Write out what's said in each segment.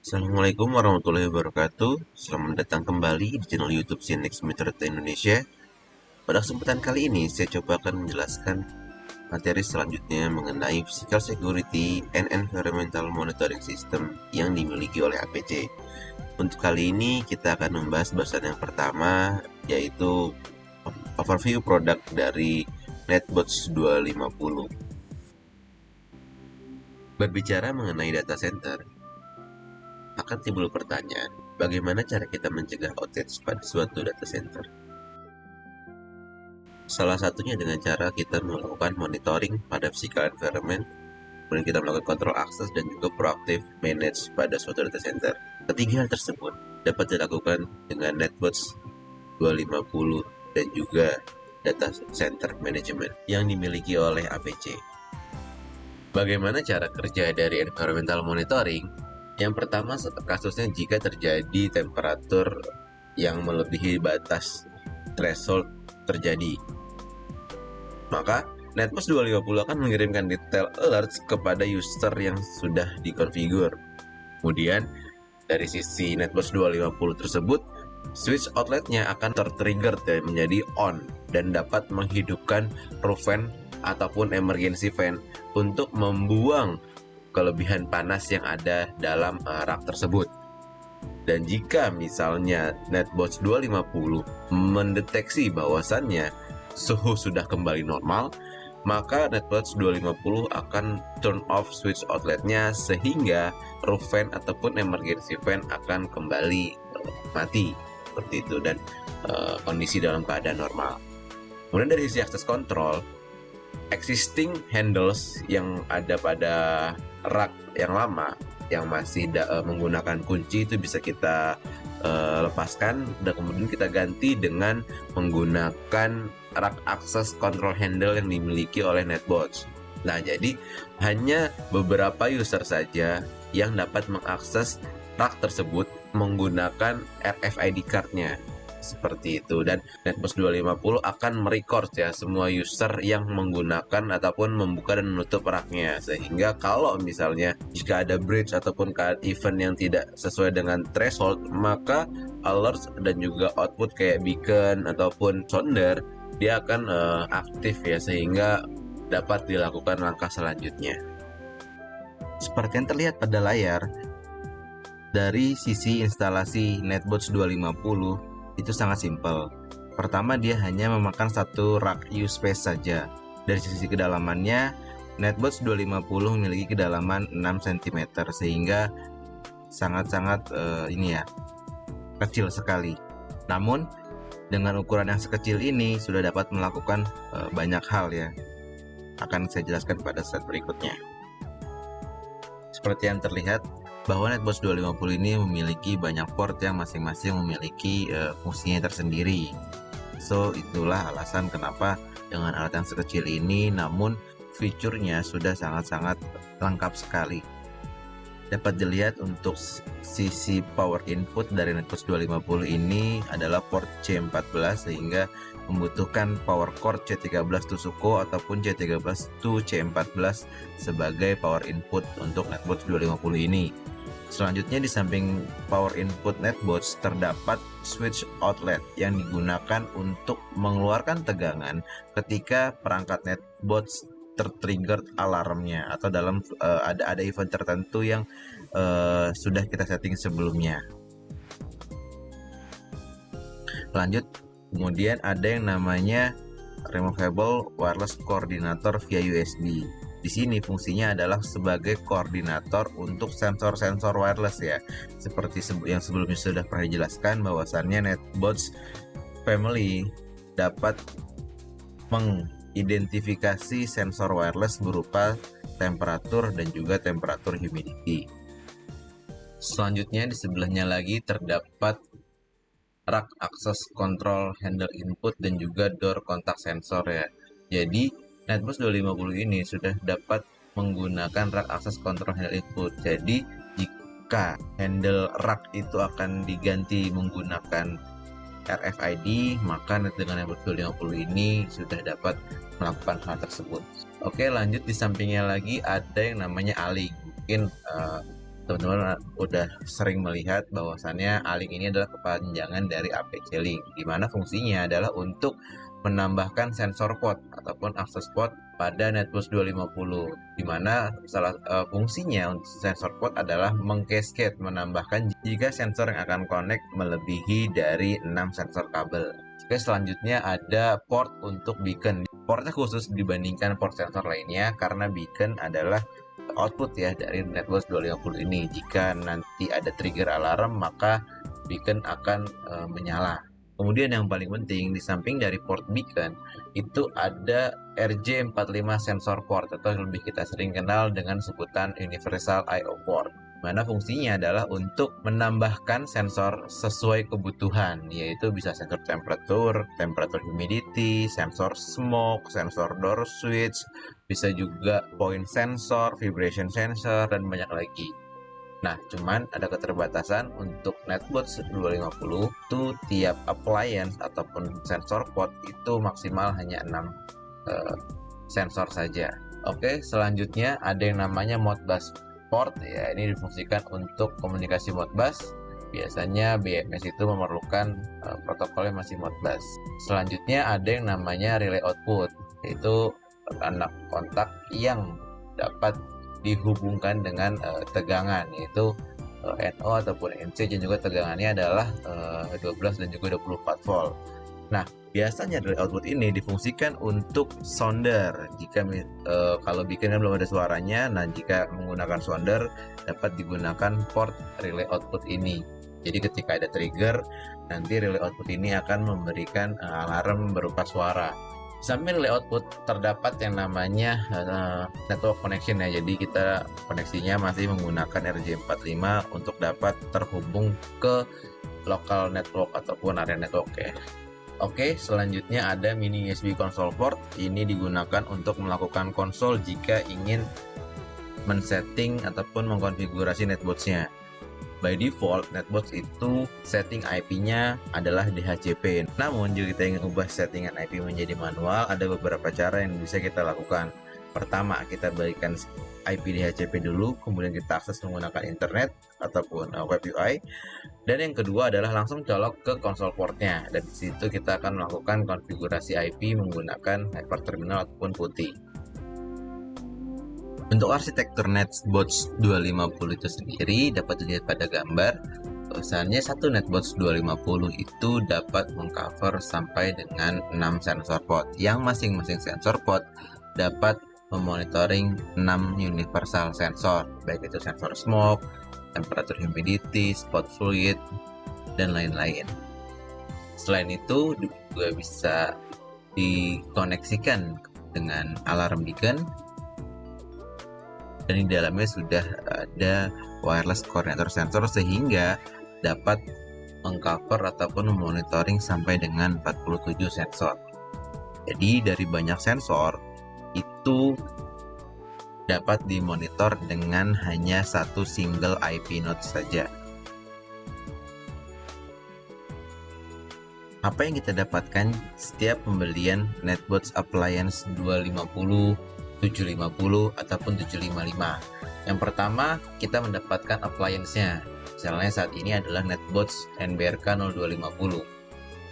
Assalamualaikum warahmatullahi wabarakatuh. Selamat datang kembali di channel YouTube Sinex Meter Indonesia. Pada kesempatan kali ini, saya coba akan menjelaskan materi selanjutnya mengenai Physical Security and Environmental Monitoring System yang dimiliki oleh APC. Untuk kali ini, kita akan membahas bahasan yang pertama, yaitu overview produk dari NetBots 250. Berbicara mengenai data center, akan timbul pertanyaan, bagaimana cara kita mencegah outage pada suatu data center? Salah satunya dengan cara kita melakukan monitoring pada physical environment, kemudian kita melakukan control access dan juga proactive manage pada suatu data center. Ketiga hal tersebut dapat dilakukan dengan NetBots 250 dan juga Data Center Management yang dimiliki oleh APC. Bagaimana cara kerja dari environmental monitoring? Yang pertama, kasusnya jika terjadi temperatur yang melebihi batas threshold terjadi, maka NetBots 250 akan mengirimkan detail alerts kepada user yang sudah dikonfigur. Kemudian, dari sisi NetBots 250 tersebut, switch outletnya akan tertrigger dan menjadi on dan dapat menghidupkan roof fan ataupun emergency fan untuk membuang kelebihan panas yang ada dalam rak tersebut. Dan jika misalnya NetBots 250 mendeteksi bahwasannya suhu sudah kembali normal, maka NetBots 250 akan turn off switch outletnya sehingga roof fan ataupun emergency fan akan kembali mati seperti itu dan kondisi dalam keadaan normal. Kemudian dari sisi access control, existing handles yang ada pada rak yang lama yang masih menggunakan kunci itu bisa kita lepaskan dan kemudian kita ganti dengan menggunakan rak access control handle yang dimiliki oleh NetBots. Nah, jadi hanya beberapa user saja yang dapat mengakses rak tersebut menggunakan RFID card-nya. Seperti itu, dan NetBots 250 akan merecord ya semua user yang menggunakan ataupun membuka dan menutup raknya, sehingga kalau misalnya jika ada breach ataupun event yang tidak sesuai dengan threshold, maka alert dan juga output kayak beacon ataupun sounder dia akan aktif ya, sehingga dapat dilakukan langkah selanjutnya. Seperti yang terlihat pada layar, dari sisi instalasi NetBots 250 itu sangat simpel. Pertama, dia hanya memakan satu rak U-space saja. Dari sisi kedalamannya, NetBots 250 memiliki kedalaman 6 cm sehingga sangat-sangat kecil sekali. Namun, dengan ukuran yang sekecil ini sudah dapat melakukan banyak hal ya. Akan saya jelaskan pada slide berikutnya. Seperti yang terlihat, bahwa NetBots 250 ini memiliki banyak port yang masing-masing memiliki fungsinya tersendiri. So, itulah alasan kenapa dengan alat yang sekecil ini namun fiturnya sudah sangat-sangat lengkap sekali. Dapat dilihat untuk sisi power input dari NetBots 250 ini adalah port C14 sehingga membutuhkan power core C13 to SUKO ataupun C13 to C14 sebagai power input untuk NetBots 250 ini. Selanjutnya, di samping power input NetBots terdapat switch outlet yang digunakan untuk mengeluarkan tegangan ketika perangkat NetBots tertrigger alarmnya atau dalam ada event tertentu yang sudah kita setting sebelumnya. Lanjut, kemudian ada yang namanya removable wireless coordinator via USB. Di sini fungsinya adalah sebagai koordinator untuk sensor-sensor wireless ya. Seperti yang sebelumnya sudah pernah dijelaskan bahwasannya NetBots family dapat mengidentifikasi sensor wireless berupa temperatur dan juga temperatur humidity. Selanjutnya di sebelahnya lagi terdapat rak access control handle input dan juga door contact sensor ya. Jadi NetBots 250 ini sudah dapat menggunakan rak access control handle input. Jadi jika handle rak itu akan diganti menggunakan RFID, maka dengan NetBots 250 ini sudah dapat melakukan hal tersebut. Oke, lanjut di sampingnya lagi ada yang namanya ALINK. Mungkin teman-teman udah sering melihat bahwasannya A-Link ini adalah kepanjangan dari APC Link, di mana fungsinya adalah untuk menambahkan sensor port ataupun akses port pada Netbox 250, di mana fungsinya untuk sensor port adalah mengcascade, menambahkan jika sensor yang akan connect melebihi dari 6 sensor kabel. Oke, selanjutnya ada port untuk beacon. Portnya khusus dibandingkan port sensor lainnya karena beacon adalah output ya dari Netbox 250 ini. Jika nanti ada trigger alarm, maka beacon akan menyala. Kemudian yang paling penting, di samping dari port beacon itu ada RJ45 sensor port, atau lebih kita sering kenal dengan sebutan Universal I/O port, mana fungsinya adalah untuk menambahkan sensor sesuai kebutuhan, yaitu bisa sensor temperatur humidity, sensor smoke, sensor door switch, bisa juga point sensor, vibration sensor, dan banyak lagi. Nah, cuman ada keterbatasan untuk Netbox 250 itu tiap appliance ataupun sensor port itu maksimal hanya 6 sensor saja. Oke, selanjutnya ada yang namanya Modbus port ya, ini difungsikan untuk komunikasi Modbus. Biasanya BMS itu memerlukan protokolnya masih Modbus. Selanjutnya ada yang namanya relay output, yaitu anak kontak yang dapat dihubungkan dengan tegangan, yaitu NO ataupun NC, dan juga tegangannya adalah 12 dan juga 24 volt. Nah, biasanya relay output ini difungsikan untuk sounder. Jika kalau bikin belum ada suaranya, nah jika menggunakan sounder dapat digunakan port relay output ini. Jadi ketika ada trigger, nanti relay output ini akan memberikan alarm berupa suara. Samping relay output terdapat yang namanya network connection ya. Jadi kita koneksinya masih menggunakan RJ45 untuk dapat terhubung ke local network ataupun area network ya. Oke, selanjutnya ada mini USB console port. Ini digunakan untuk melakukan konsol jika ingin men-setting ataupun mengkonfigurasi netbox-nya. By default, Netbox itu setting IP-nya adalah DHCP. Namun, jika kita ingin ubah settingan IP menjadi manual, ada beberapa cara yang bisa kita lakukan. Pertama, kita berikan IP DHCP dulu, kemudian kita akses menggunakan internet ataupun web UI. Dan yang kedua adalah langsung colok ke konsol portnya. Dan di situ kita akan melakukan konfigurasi IP menggunakan hyperterminal ataupun PuTTY. Untuk arsitektur Netbox 250 itu sendiri dapat dilihat pada gambar. Bahwasannya satu Netbox 250 itu dapat mengcover sampai dengan 6 sensor port, yang masing-masing sensor port dapat memonitoring 6 universal sensor, baik itu sensor smoke, temperatur humidity, spot fluid, dan lain-lain. Selain itu juga bisa dikoneksikan dengan alarm beacon, dan di dalamnya sudah ada wireless koordinator sensor sehingga dapat mengcover ataupun memonitoring sampai dengan 47 sensor. Jadi dari banyak sensor itu dapat dimonitor dengan hanya satu single IP node saja. Apa yang kita dapatkan setiap pembelian Netbox Appliance 250, 750 ataupun 755? Yang pertama, kita mendapatkan appliance-nya. Misalnya saat ini adalah Netbox NBRK 0250.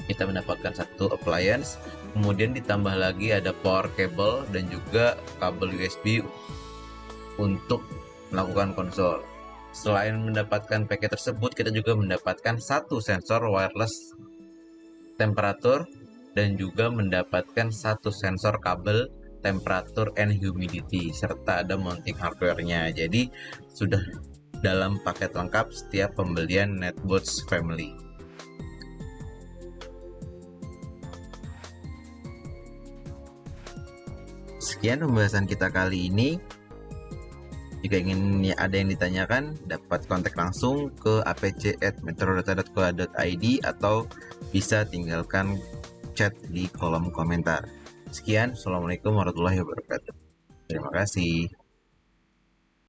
Kita mendapatkan satu appliance, kemudian ditambah lagi ada power cable dan juga kabel USB untuk melakukan konsol. Selain mendapatkan paket tersebut, kita juga mendapatkan satu sensor wireless temperatur dan juga mendapatkan satu sensor kabel temperatur and humidity, serta ada mounting hardware-nya. Jadi sudah dalam paket lengkap setiap pembelian Netbox family. Sekian pembahasan kita kali ini. Jika ingin ada yang ditanyakan, dapat kontak langsung ke apc@metrodata.co.id atau bisa tinggalkan chat di kolom komentar. Sekian, Assalamualaikum warahmatullahi wabarakatuh. Terima kasih.